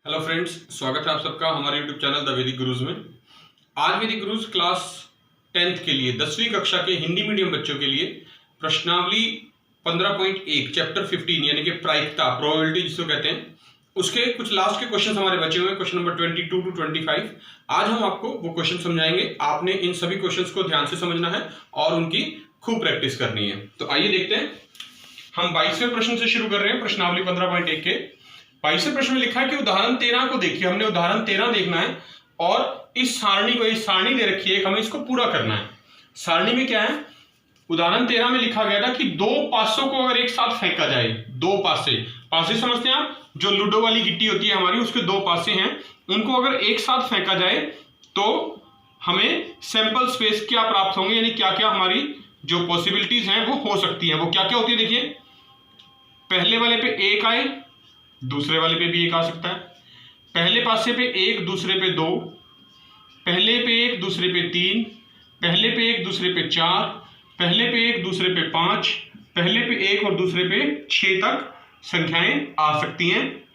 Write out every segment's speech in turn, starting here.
Hello friends, स्वागत है आप सबका हमारे यूट्यूब चैनल द वैदिक गुरुज में। आज वैदिक गुरुज क्लास 10th के लिए 10वीं कक्षा के हिंदी मीडियम बच्चों के लिए प्रश्नावली 15.1 चैप्टर 15 यानी कि प्रायिकता, प्रोबेबिलिटी जिसको कहते हैं, उसके कुछ लास्ट के क्वेश्चन हमारे बचे हुए हैं, क्वेश्चन नंबर 22 टू 25। आज हम आपको वो क्वेश्चन समझाएंगे। आपने इन सभी क्वेश्चन को ध्यान से समझना है और उनकी खूब प्रैक्टिस करनी है। तो आइए देखते हैं। हम 22वें प्रश्न से शुरू कर रहे हैं प्रश्नावली 15.1 के। 22वें प्रश्न में लिखा है कि उदाहरण 13 को देखिए। हमने उदाहरण 13 देखना है और इस सारणी दे रखी है, हमें इसको पूरा करना है। सारणी में क्या है? उदाहरण 13 में लिखा गया था कि दो पासों को अगर एक साथ फेंका जाए, दो पासे समझते हैं आप, जो लूडो वाली गिट्टी होती है हमारी, उसके दो पासे हैं, उनको अगर एक साथ फेंका जाए तो हमें सैंपल स्पेस क्या प्राप्त होंगे, यानी क्या क्या हमारी जो पॉसिबिलिटीज हैं वो हो सकती हैं। वो क्या क्या होती है देखिए। पहले वाले पे एक आए, दूसरे वाले पे भी एक आ सकता है। पहले पासे पे एक, दूसरे पे दो, पहले पे एक, दूसरे पे तीन, पहले पे एक, दूसरे पे चार, पहले पे एक, दूसरे पे पांच, पहले पे एक और दूसरे पे 6 तक संख्याएं आ सकती हैं,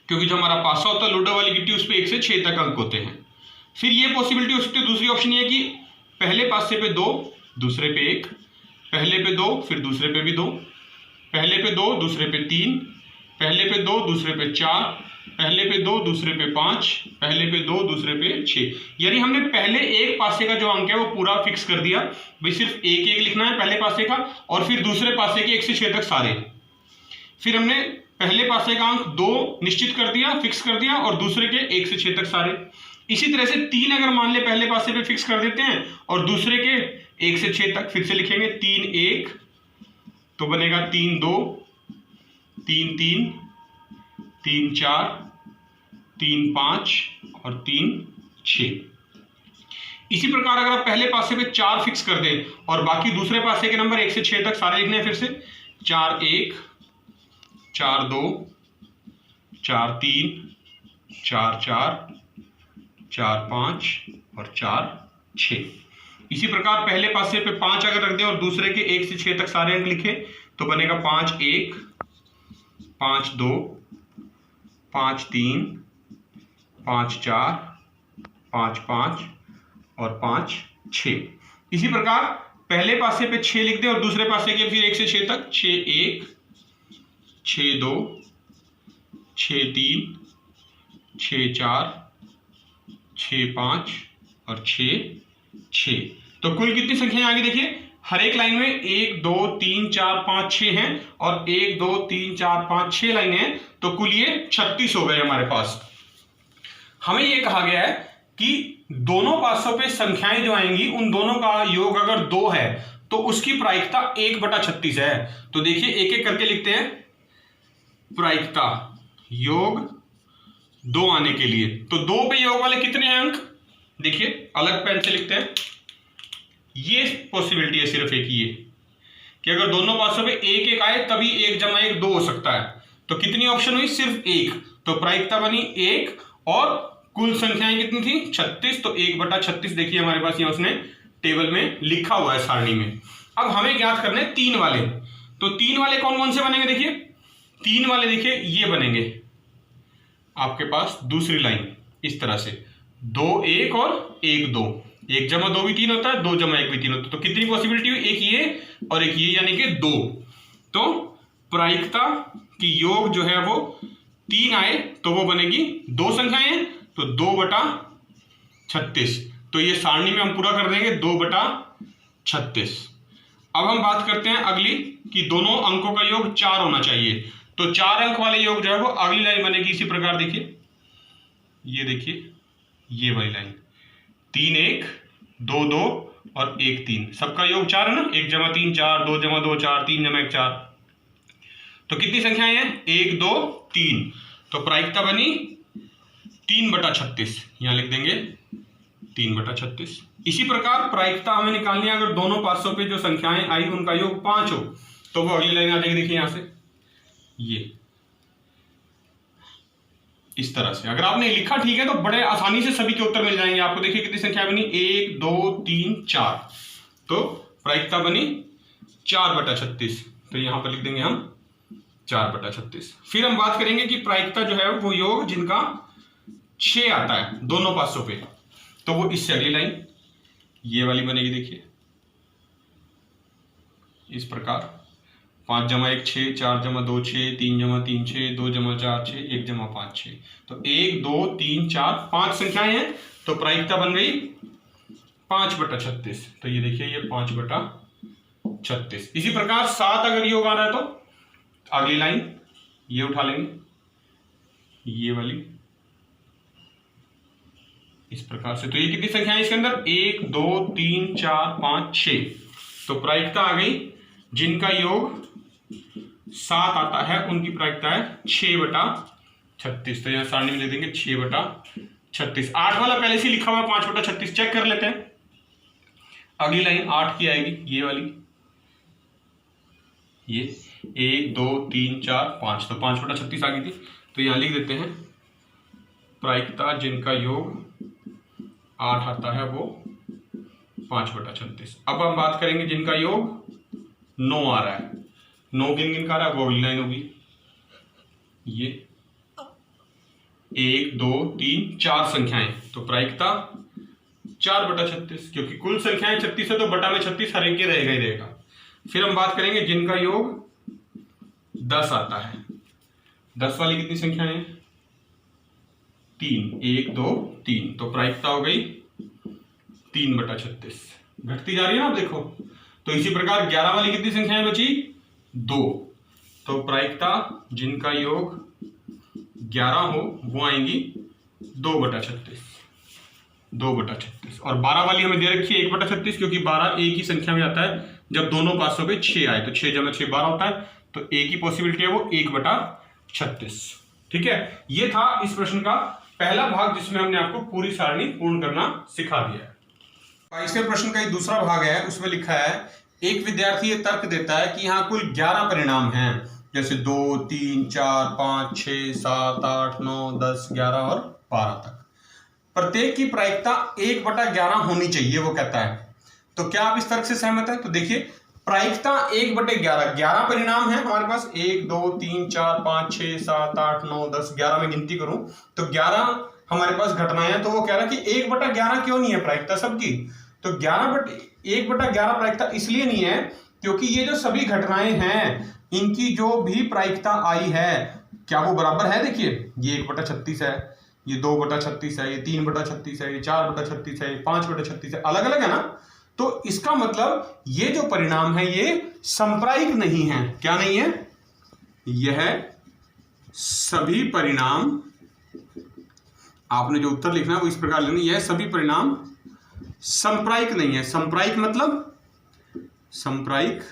क्योंकि जो हमारा पासा होता है लूडो वाली गिट्टी, उस पे 1 से 6 तक अंक होते हैं। फिर ये पॉसिबिलिटी हो सकती है। दूसरी ऑप्शन ये है कि पहले पासे पे दो, दूसरे पे एक, पहले पे दो, फिर दूसरे पे भी दो, पहले पे दो, दूसरे पे तीन, पहले पे दो, दूसरे पे चार, पहले पे दो, दूसरे पे पांच, पहले पे दो, दूसरे पे 6। यानी हमने पहले एक पासे का जो अंक है वो पूरा फिक्स कर दिया। भाई सिर्फ एक एक लिखना है पहले पासे का, और फिर दूसरे पासे के 1 से 6 तक सारे। फिर हमने पहले पासे का अंक 2 निश्चित कर दिया, फिक्स कर दिया, और दूसरे के 1 से 6 तक सारे। इसी तरह से 3 अगर मान ले पहले पासे पे फिक्स कर देते हैं और दूसरे के 1 से 6 तक, फिर से लिखेंगे 3 1, तो बनेगा 3 2, 3 3, 3 4, 3 5 और 3 6। इसी प्रकार अगर आप पहले पासे पे 4 फिक्स कर दें और बाकी दूसरे पासे के नंबर 1 से 6 तक सारे लिखने हैं, फिर से 4 1, 4 2, 4 3, 4 4, 4 5 और 4 6। इसी प्रकार पहले पासे पे 5 अगर रख दें और दूसरे के 1 से 6 तक सारे अंक लिखे तो बनेगा 5 1, 5 2, 5 3, 5 4, 5 5 और 5 6। इसी प्रकार पहले पासे पे 6 लिख दें और दूसरे पासे के फिर 1 से 6 तक 6 1, 6 2, 6 3, 6 4, 6 5 और 6 6। तो कुल कितनी संख्याएं आगे देखिए। हर एक लाइन में 1 2 3 4 5 6 हैं और 1 2 3 4 5 6 लाइनें हैं, तो कुल ये 36 हो गए हमारे पास। हमें ये कहा गया है कि दोनों पासों पे संख्याएं जो आएंगी उन दोनों का योग अगर 2 है तो उसकी प्रायिकता 1/36 है। तो देखिए एक एक करके लिखते हैं। प्रायिकता योग 2 आने के लिए, तो 2 पे योग वाले कितने हैं अंक, देखिए अलग पेन से लिखते हैं। ये पॉसिबिलिटी है सिर्फ एक ये कि अगर दोनों पासों पे 1 1 आए तभी 1 जमा 1 2 हो सकता है। तो कितनी ऑप्शन हुई? सिर्फ 1। तो प्रायिकता बनी 1 और कुल संख्याएं कितनी थी? 36। तो 1/36 देखिए हमारे पास यहाँ उसने टेबल में लिखा हुआ है सारणी में। अब हमें ज्ञात करने 3 वाले। तो 3 वाले कौन कौन से बनेंगे देखिए। 3 वाले देखिए ये बनेंगे आपके पास दूसरी लाइन इस तरह से 2 1 और 1 2। 1 जमा 2 भी 3 होता है, 2 जमा 1 भी 3 होता है। तो कितनी पॉसिबिलिटी हुई? एक ये और एक ये, यानी कि 2। तो प्रायिकता की योग जो है वो 3 आए तो वो बनेगी 2 संख्याएं हैं, तो 2/36। तो ये सारणी में हम पूरा कर देंगे 2/36। अब हम बात करते हैं अगली कि दोनों अंकों का योग 4 होना चाहिए। तो 4 अंक वाले योग जो है वो अगली लाइन बनेगी इसी प्रकार। देखिए ये देखिए ये वाली लाइन 3 1, 2 2 और 1 3, सबका योग 4 है ना। 1 जमा 3 4, 2 जमा 2 4, 3 जमा 1 4। तो कितनी संख्याएं हैं? 1 2 3। तो प्रायिकता बनी 3/36, यहां लिख देंगे 3/36। इसी प्रकार प्रायिकता हमें निकालनी है अगर दोनों पासों पे जो संख्याएं आई उनका योग 5 हो, तो वो अगली लाइन आ जाएगी। देखिए यहां से ये इस तरह से अगर आपने लिखा ठीक है तो बड़े आसानी से सभी के उत्तर मिल जाएंगे आपको। देखिए कितनी संख्या बनी 1 2 3 4। तो प्रायिकता बनी 4/36। तो यहां पर लिख देंगे हम 4/36। फिर हम बात करेंगे कि प्रायिकता जो है वो योग जिनका 6 आता है दोनों पासों पे, तो वो इससे अगली लाइन ये वाली बनेगी। देखिए इस प्रकार 5 जमा 1 6, 4 जमा 2 6, 3 जमा 3 6, 2 जमा 4 6, 1 जमा 5 6। तो 1 2 3 4 5 संख्याएं हैं, तो प्रायिकता बन गई 5/36। तो ये देखिए ये 5/36। इसी प्रकार 7 अगर योग आ रहा है तो अगली लाइन ये उठा लेंगे, ये वाली इस प्रकार से। तो ये कितनी संख्या है इसके अंदर? 1 2 3 4 5 6। तो प्रायिकता आ गई जिनका योग 7 आता है उनकी प्रायिकता है 6/36। तो यहां सारणी में लिख देंगे 6/36। 8 वाला पहले से लिखा हुआ है 5/36, चेक कर लेते हैं। अगली लाइन 8 की आएगी, ये वाली, ये 1 2 3 4 5। तो 5/36 आ गई थी। तो यहां लिख देते हैं प्रायिकता जिनका योग 8 आता है वो 5/36। अब हम बात करेंगे जिनका योग 9 आ रहा है। 9 किन किन का आ रहा है वो अगली लाइन होगी, ये 1 2 3 4 संख्याएं। तो प्रायिकता 4/36, क्योंकि कुल संख्याएं 36 है तो बटा में 36 हर एक के रहेगा ही रहेगा। फिर हम बात करेंगे जिनका योग 10 आता है। 10 वाली कितनी संख्या है? 3, 1 2 3। तो प्रायिकता हो गई 3/36, घटती जा रही है ना आप देखो। तो इसी प्रकार 11 वाली कितनी संख्याएं बची? 2। तो प्रायिकता जिनका योग 11 हो वो आएंगी 2/36, 2/36। और 12 वाली हमें दे रखी है 1/36, क्योंकि 12 एक ही संख्या में आता है जब दोनों पासों पे 6 आए। तो 6 जमा 6 12 होता है, तो एक ही पॉसिबिलिटी है वो 1/36। ठीक है, ये था इस प्रश्न का पहला भाग जिसमें हमने आपको पूरी सारणी पूर्ण करना सिखा दिया है। 22वें प्रश्न का एक दूसरा भाग है, उसमें लिखा है एक विद्यार्थी ये तर्क देता है कि यहाँ कुल 11 परिणाम हैं, जैसे 2 3 4 5 6 7 8 9 10 11 और 12 तक। प्रत्येक की प्रायिकता 1/11 होनी चाहिए वो कहता है। तो क्या आप इस तर्क से सहमत हैं? तो देखिए प्रायिकता 1/11, 11 परिणाम है हमारे पास, 1 2 3 4 5 6 7 8 9 10 11 में गिनती करूं तो 11 हमारे पास घटनाएं हैं। तो वो कह रहा है कि 1/11 क्यों नहीं है प्रायिकता सबकी? तो 1/11 प्रायिकता इसलिए नहीं है क्योंकि ये जो सभी घटनाएं हैं इनकी जो भी प्रायिकता आई है क्या वो बराबर है? देखिए ये 1/36 है, ये 2/36 है, ये 3/36 है, ये 4/36 है, ये 5/36 है, अलग अलग है ना। तो इसका मतलब ये जो परिणाम है ये संप्रायिक नहीं है। क्या नहीं है? यह सभी परिणाम, आपने जो उत्तर लिखना है वो इस प्रकार लिखना, यह सभी परिणाम संप्रायिक नहीं है। संप्रायिक मतलब संप्रायिक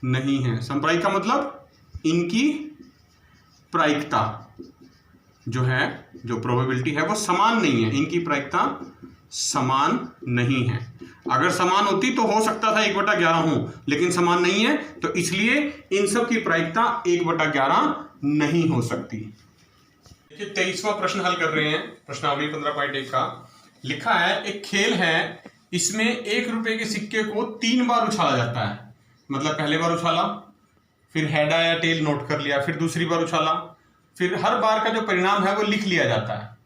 नहीं है। संप्रायिक का मतलब इनकी प्रायिकता जो है, जो प्रोबेबिलिटी है वो समान नहीं है। इनकी प्रायिकता समान नहीं है। अगर समान होती तो हो सकता था 1/11 हो, लेकिन समान नहीं है तो इसलिए इन सब की प्रायिकता 1/11 नहीं हो सकती। देखिए 23वां प्रश्न हल कर रहे हैं, प्रश्नावली 15.1 का। लिखा है एक खेल है, इसमें 1 रुपए के सिक्के को 3 बार उछाला जाता है। मतलब पहले बार उछाला, फिर हेड या टेल नोट कर लिया, फिर दूसरी बार उछाला, फिर हर बार का जो परिणाम है वो लिख लिया जाता है।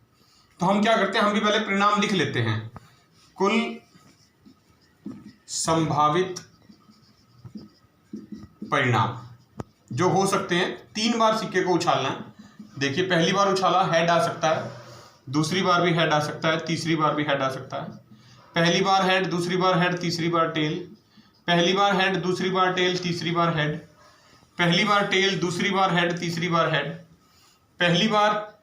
तो हम क्या करते हैं, हम भी पहले परिणाम लिख लेते हैं। कुल संभावित परिणाम जो हो सकते हैं, 3 बार सिक्के को उछालना है। देखिए पहली बार उछाला हेड आ सकता है, दूसरी बार भी हेड आ सकता है, तीसरी बार भी हेड आ सकता है। पहली बार हेड, दूसरी बार हेड, तीसरी बार टेल, पहली बार हेड, दूसरी बार टेल, तीसरी बार हेड, पहली बार टेल, दूसरी बार हेड, तीसरी बार हेड, पहली बार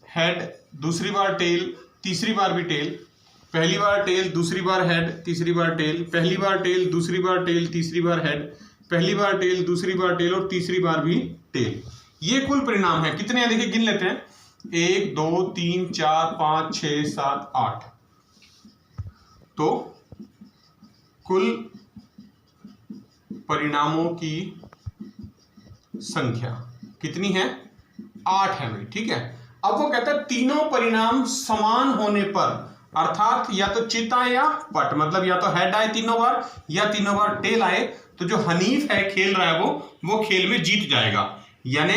हेड, दूसरी बार टेल, तीसरी बार भी टेल, पहली बार टेल, दूसरी बार हेड, तीसरी बार टेल, पहली बार टेल, दूसरी बार टेल, तीसरी बार हेड, पहली बार टेल, दूसरी बार टेल और तीसरी बार भी टेल। ये कुल परिणाम है। कितने हैं देखिए, गिन लेते हैं। 1 2 3 4 5 6 7 8। तो कुल परिणामों की संख्या कितनी है? 8 है भाई, ठीक है। अब वो कहता है तीनों परिणाम समान होने पर अर्थात या तो चित आए या पट, मतलब या तो हेड आए तीनों बार या तीनों बार टेल आए, तो जो हनीफ है खेल रहा है वो खेल में जीत जाएगा। यानी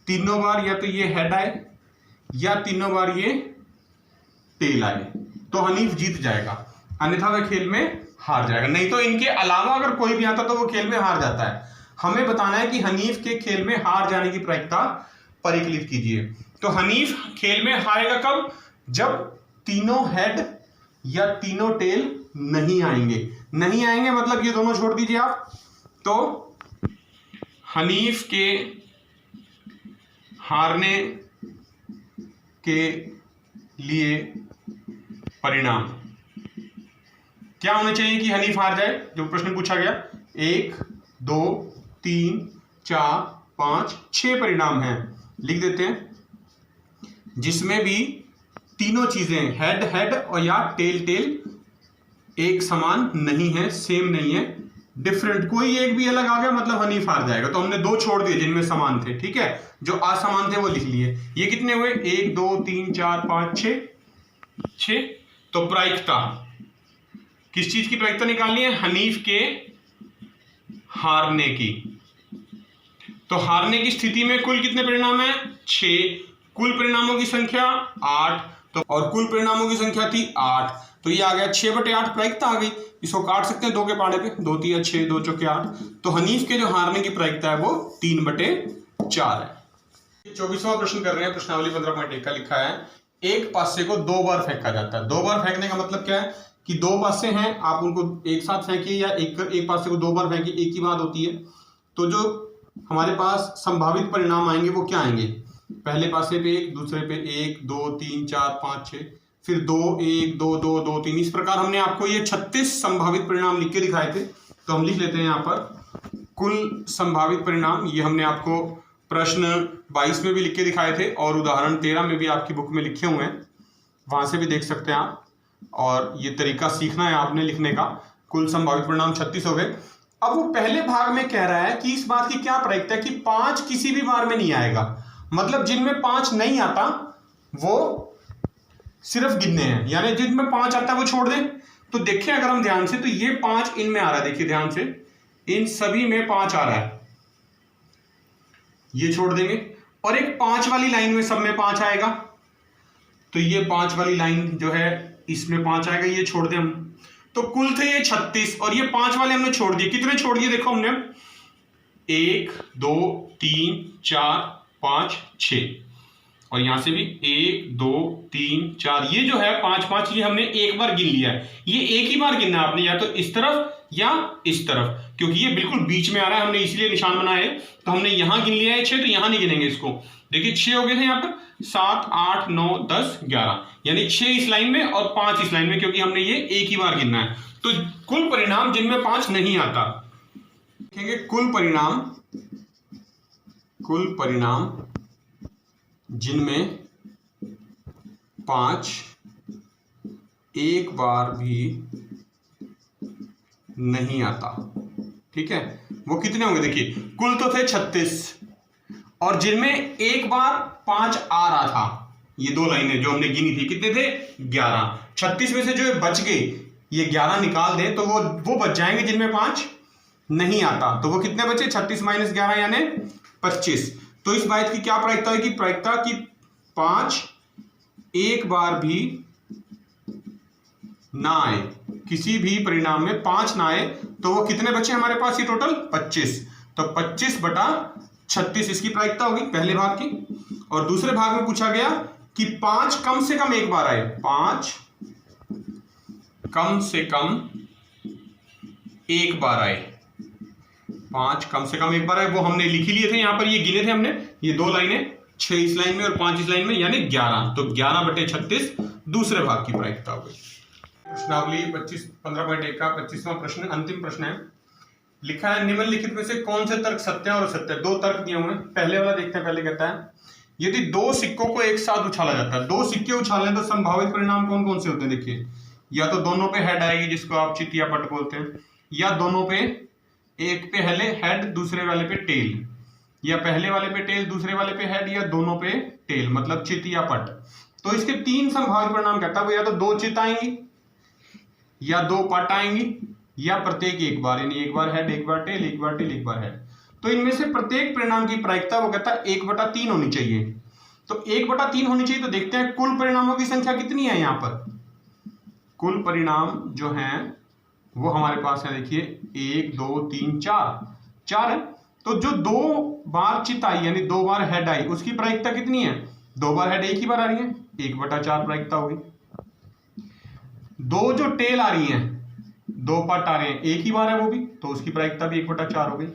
तीनों बार या तो ये हेड आए या तीनों बार ये टेल आए तो हनीफ जीत जाएगा, अन्यथा वह खेल में हार जाएगा। नहीं तो इनके अलावा अगर कोई भी आता तो वो खेल में हार जाता है। हमें बताना है कि हनीफ के खेल में हार जाने की प्रायिकता परिकलित कीजिए। तो हनीफ खेल में हारेगा कब? जब तीनों हेड या तीनों टेल नहीं आएंगे। नहीं आएंगे मतलब ये दोनों छोड़ दीजिए आप। तो हनीफ के हारने के लिए परिणाम क्या होने चाहिए कि हनीफ हार जाए? जो प्रश्न पूछा गया 1 2 3 4 5 6 परिणाम हैं, लिख देते हैं, जिसमें भी तीनों चीजें हेड हेड और या टेल टेल एक समान नहीं है, सेम नहीं है, डिफरेंट, कोई एक भी अलग आ गया मतलब हनीफ हार जाएगा। तो हमने 2 छोड़ दिए जिनमें समान थे, ठीक है, जो असमान थे वो लिख लिए। ये कितने हुए? 1 2 3 4 5 6। तो प्रायिकता, किस चीज की प्रायिकता निकालनी है? हनीफ के हारने की। तो हारने की स्थिति में कुल कितने परिणाम है? 6। कुल परिणामों की संख्या 8, तो और कुल परिणामों की संख्या थी 8, तो ये आ गया 6/8 प्रायिकता आ गई। इसको काट सकते हैं 2 के पहाड़े पे, 2 3 6 2 चौके 8। तो हनीफ के जो हारने की प्रायिकता है वो 3/4 है। 24वां प्रश्न कर रहे हैं, प्रश्नावली 15.1 का लिखा है, एक पासे को 2 बार फेंका जाता है। 2 बार फेंकने का मतलब क्या है कि 2 पासे हैं, आप उनको एक साथ फेंकिए या एक पासे को 2 बार फेंकिए, एक ही बात होती है। तो जो हमारे पास संभावित परिणाम आएंगे वो क्या आएंगे? पहले पासे पे 1, दूसरे पे 1 2 3 4 5 6, फिर 2 1 2 2 2 3। इस प्रकार हमने आपको ये 36 संभावित परिणाम लिख के दिखाए थे। तो हम लिख लेते हैं यहाँ पर कुल संभावित परिणाम। ये हमने आपको प्रश्न 22 में भी लिख के दिखाए थे और उदाहरण 13 में भी आपकी बुक में लिखे हुए हैं, वहां से भी देख सकते हैं आप। और ये तरीका सीखना है आपने लिखने का। कुल संभावित परिणाम 36 हो गए। अब वो पहले भाग में कह रहा है कि इस बात की क्या प्रायिकता है कि 5 किसी भी बार में नहीं आएगा, मतलब जिनमें 5 नहीं आता वो सिर्फ गिनने हैं, यानी जिनमें 5 आता है वो छोड़ दें। तो देखिए अगर हम ध्यान से, तो ये 5 इनमें आ रहा है, देखिए ध्यान से, इन सभी में 5 आ रहा है, ये छोड़ देंगे। और एक 5 वाली लाइन में सब में 5 आएगा, तो ये 5 वाली लाइन जो है इसमें 5 आएगा, ये छोड़ दें हम। तो कुल थे ये 36 और ये 5 वाले हमने छोड़ दिए। कितने छोड़ दिए देखो हमने? 1 2 3 4 5 6, और यहां से भी 1 2 3 4। ये जो है 5 5 ये हमने एक बार गिन लिया है। ये एक ही बार गिनना है आपने, या तो इस तरफ या इस तरफ, क्योंकि ये बिल्कुल बीच में आ रहा है, हमने इसलिए निशान बनाया है। तो हमने यहां गिन लिया है 6, तो यहां नहीं गिनेंगे इसको। देखिए 6 हो गए थे यहाँ पर, 7 8 9 10 11, यानी 6 इस लाइन में और 5 इस लाइन में, क्योंकि हमने ये एक ही बार गिनना है। तो कुल परिणाम जिनमें 5 नहीं आता, देखेंगे कुल परिणाम जिनमें 5 एक बार भी नहीं आता, ठीक है, वो कितने होंगे? देखिए कुल तो थे 36 और जिनमें एक बार 5 आ रहा था, ये 2 लाइनें जो हमने गिनी थी, कितने थे? 11। 36 में से जो बच गए, ये 11 निकाल दें तो वो बच जाएंगे जिनमें 5 नहीं आता। तो वो कितने बचे? 36 - 11 यानी 25। तो इस बात की क्या प्रायिकता है कि प्रायिकता की 5 एक बार भी ना आए, किसी भी परिणाम में 5 ना आए, तो वो कितने बचे हमारे पास? ये टोटल 25। तो 25/36 इसकी प्रायिकता होगी पहले भाग की। और दूसरे भाग में पूछा गया कि 5 कम से कम एक बार आए, 5 कम से कम एक बार आए, 5 कम से कम एक बार आए, वो हमने लिख ही लिए थे यहां पर, ये गिने थे हमने, ये 2 लाइनें, 6 इस लाइन में और 5 इस लाइन में, यानी 11। तो 11/36 दूसरे भाग की प्रायिकता हो गई। प्रश्नावली 15.1 का 25वां प्रश्न, अंतिम प्रश्न है। लिखा है निम्नलिखित में से कौन से तर्क सत्य और असत्य? 2 तर्क दिए हुए हैं। पहले वाला देखते हैं, पहले कहता है यदि 2 सिक्कों को एक साथ उछाला जाता है, 2 सिक्के उछालें तो संभावित परिणाम कौन कौन से होते हैं? देखिए, या तो दोनों पे हेड आएगी जिसको आप चित या पट बोलते हैं, या दोनों पे, एक पे हेड दूसरे वाले पे टेल, या पहले वाले पे टेल दूसरे वाले पे हेड, या दोनों पे टेल, मतलब चित या पट। तो इसके 3 संभावित परिणाम कहता है वो या तो 2 चित आएंगी, या 2 पट आएंगी, या प्रत्येक एक बार, यानी एक बार हेड, एक बार टेल, एक बार टेल, एक बार हेड। तो इनमें से प्रत्येक परिणाम की प्रायिकता वो कहता है 1/3 होनी चाहिए। तो 1/3 होनी चाहिए। तो देखते हैं कुल परिणामों की संख्या कितनी है। यहां पर कुल परिणाम जो हैं वो हमारे पास है, देखिए 1 2 3 4 है। तो जो 2 बार चित आई यानी 2 बार हेड आई उसकी प्रायिकता कितनी है? 2 बार हेड एक ही बार आ रही है, 1/4 प्रायिकता होगी। 2 जो टेल आ रही है, 2 पट आ रहे हैं, एक ही बार है वो भी, तो उसकी प्रायिकता भी 1/4 हो गई।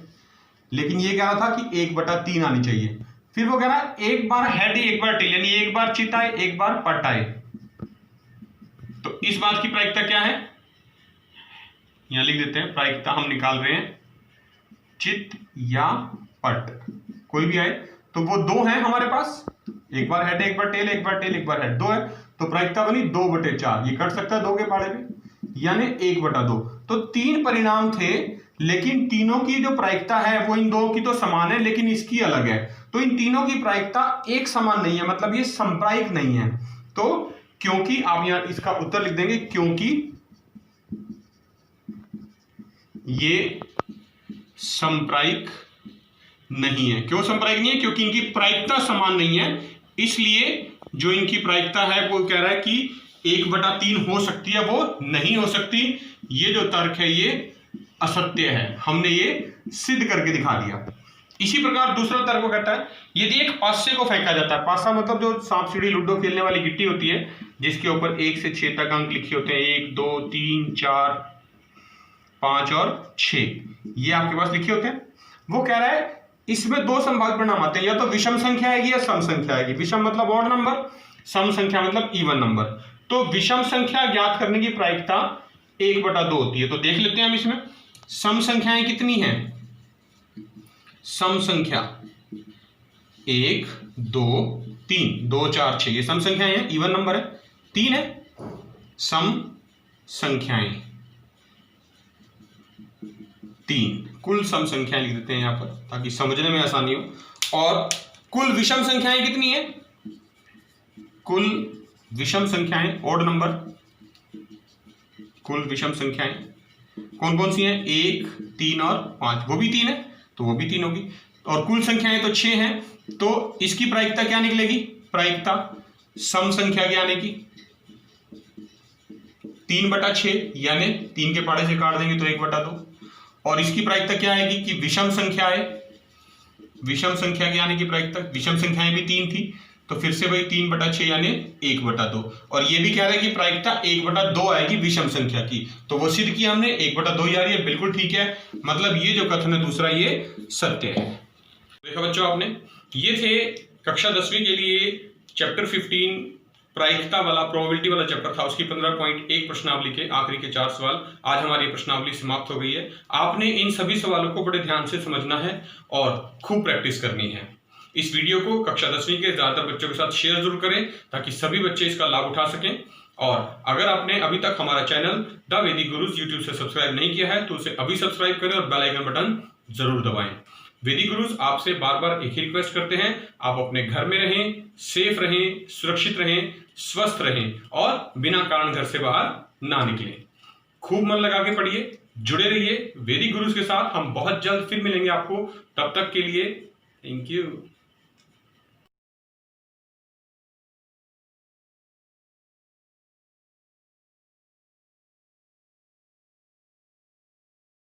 लेकिन ये कह रहा था कि 1/3 आनी चाहिए। फिर वो कह रहा है एक बार हेड एक बार टेल, यानी एक बार चित आए एक बार पट आए। तो इस बात की प्रायिकता क्या है, यहां लिख देते हैं। प्रायिकता हम निकाल रहे हैं चित या पट कोई भी आए, तो वो 2 है हमारे पास, एक बार हेड एक बार टेल, एक बार टेल एक बार हेड, 2 है। तो प्रायिकता बनी 2/4। ये कट सकता है 2 के पाड़े में, यानी 1/2। तो 3 परिणाम थे, लेकिन तीनों की जो प्रायिकता है वो इन 2 की तो समान है, लेकिन इसकी अलग है। तो इन तीनों की प्रायिकता एक समान नहीं है, मतलब ये संप्रायिक नहीं है। तो क्योंकि आप यहां इसका उत्तर लिख देंगे, क्योंकि ये संप्रायिक नहीं है। क्यों संप्रायिक नहीं है? क्योंकि इनकी प्रायिकता समान नहीं है, इसलिए जो इनकी प्रायिकता है वो कह रहा है कि 1/3 हो सकती है, वो नहीं हो सकती। ये जो तर्क है ये असत्य है, हमने ये सिद्ध करके दिखा दिया। इसी प्रकार दूसरा तर्क कहता है यदि एक पासे को फेंका जाता है, पासा मतलब जो सांप सीढ़ी लूडो खेलने वाली गिट्टी होती है जिसके ऊपर 1 से 6 तक अंक लिखे होते हैं, 1 2 3 4 5 और 6, ये आपके पास लिखे होते हैं। वो कह रहा है इसमें 2 संभावित परिणाम आते हैं, या तो विषम संख्या आएगी या सम संख्या आएगी। विषम मतलब ऑड नंबर, सम संख्या मतलब इवन नंबर। तो विषम संख्या ज्ञात करने की प्रायिकता 1/2 होती है। तो देख लेते हैं हम इसमें सम संख्याएं कितनी हैं। सम संख्या 1 2 3, 2 4 6 ये सम संख्याएं हैं, इवन नंबर है, 3 है। सम संख्याएं 3, कुल सम संख्याएं लिख देते हैं यहां पर ताकि समझने में आसानी हो। और कुल विषम संख्याएं कितनी है? कुल विषम संख्याएं ऑड नंबर, कुल विषम संख्याएं कौन कौन सी हैं? 1 3 और 5, वो भी 3 है तो वो भी 3 होगी। और कुल संख्याएं तो 6 हैं, तो इसकी प्रायिकता क्या निकलेगी? प्रायिकता सम संख्या के आने की 3/6, यानी 3 के पाड़े से काट देंगे तो 1/2। और इसकी प्रायिकता क्या आएगी कि विषम संख्या है, विषम संख्या के आने की प्रायिकता, विषम संख्याएं भी 3 थी तो फिर से वही 3/6 यानी 1/2। और ये भी कह रहा है कि प्रायिकता 1/2 आएगी विषम संख्या की, तो वो सिद्ध किया हमने, 1/2 ही आ रही है, बिल्कुल ठीक है। मतलब ये जो कथन है दूसरा ये सत्य है। देखा बच्चों आपने, ये थे कक्षा 10वीं के लिए चैप्टर 15 प्रायिकता वाला, प्रोबेबिलिटी वाला चैप्टर था, उसकी 15.1 प्रश्नावली के आखिरी के 4 सवाल। आज हमारी प्रश्नावली समाप्त हो गई है। आपने इन सभी सवालों को बड़े ध्यान से समझना है और खूब प्रैक्टिस करनी है। इस वीडियो को कक्षा 10वीं के ज्यादातर बच्चों के साथ शेयर जरूर करें ताकि सभी बच्चे इसका लाभ उठा सकें। और अगर आपने अभी तक हमारा चैनल द वैदिक गुरुज यूट्यूब से सब्सक्राइब नहीं किया है तो उसे अभी सब्सक्राइब करें और बेल आइकन बटन जरूर दबाएं। वैदिक गुरुज आपसे बार बार एक ही रिक्वेस्ट करते हैं, आप अपने घर में रहें, सेफ रहें, सुरक्षित रहें, स्वस्थ रहें और बिना कारण घर से बाहर ना निकलें। खूब मन लगा के पढ़िए, जुड़े रहिए वैदिक गुरुज के साथ। हम बहुत जल्द फिर मिलेंगे आपको, तब तक के लिए थैंक यू।